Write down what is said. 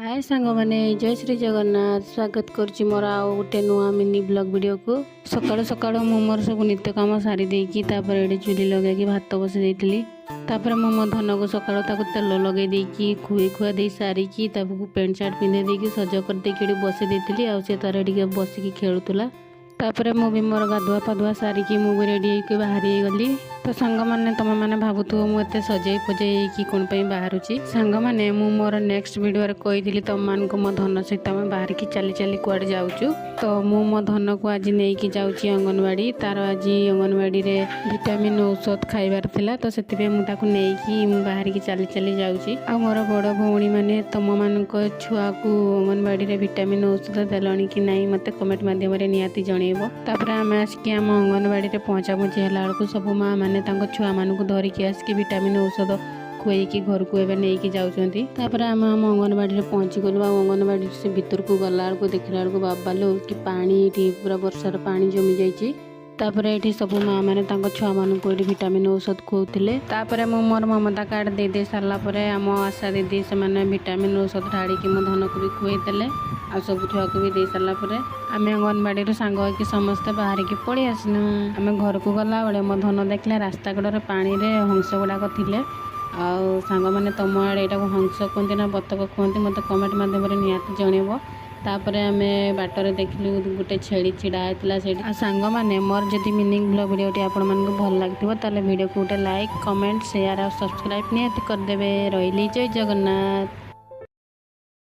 हाय सांग माने जय श्री जगन्नाथ स्वागत करुच्ची मोर आउ गोटे नुआ मिनी ब्लॉग वीडियो को सकाळु सकाळु मु मोर सब नित्य काम सारी देकी तापर एडी चुली लगे भात बसई देइतिली। तापर मु मो धन को सकाळु ताको तेल लगे देकी खुई खुआ दे सारिकी ताको पेंट शर्ट पिंधे देकी सज कर देकी बसई देइतिली। आ से तार एडी बसिकी खेलुतला। तापर मु भी मोर गाधुआ पाधुआ सारिकी मु भी रेडी होइके बाहरी गली। तो सांग माने तुम माने भाबुथु मु एते सजई पजई की कोन पई बाहरुची। सांग माने मु मोर नेक्स्ट वीडियो रे कहिदिली तुम मान को मो धन सहित हम बाहर की चली चली कुआड जाउचु। तो मु मो धन को आज नेई की जाउची अंगनवाड़ी। तार आज अंगनवाड़ी रे विटामिन औषध खाइबार थिला। तो सेति पे मु ताको नेई की मु बाहर की चली चली जाउची। आ मोर बड़ भौणी माने तुम मान को छुआ को अंगनवाड़ी रे विटामिन औषध देलणी कि नाही मते कमेंट माध्यम रे नियाती जणेबो। तापर हम आसकी हम अंगनवाड़ी रे पहुंचा पहुंची हला बेलू सब माँ मैंने छुआ मान को धरिकी आसिकी विटामिन औषध खुएकी घर को एवं नहीं जाऊँगी। तापर आम अंगनवाड़ी रे पहुँची गलु। अंगनवाड़ी से भीतर को गला बेलू देखला बेलू बाबा लो कि पानी पूरा वर्षार पानी जमी जाइए। तापर ये सब माँ मैंने छुआ मान को विटामिन औषध खुआते। तापर मु मोर ममता कार्ड दे दे सारा आम आशा दीदी से विटामिन औषध ढाड़ी मो धन को भी खुएदेले। आ सब छुआ को भी दे सारा आम अंगनवाड़ी सांग होगी समस्ते बाहर की पलि आसनु। आम घर को गला बेले मो धन देखला रास्ता कड़े पानी रे हंस गुड़ाक थे। आउ सांग मैंने तुम आड़े यहाँ हंस कहते ना बतक कहते मत कमेंट मध्यम निहाती जनइब। तापर आम बाटर देखलु गोटे छेड़ी छिड़ा होता से सांग मैंने मोर जदि मिनिंग ब्लॉग वीडियो आपण मानक भल लगे ताले वीडियो को गोटे लाइक कमेंट शेयर और सब्सक्राइब निहाती करदे। रही जय जगन्नाथ।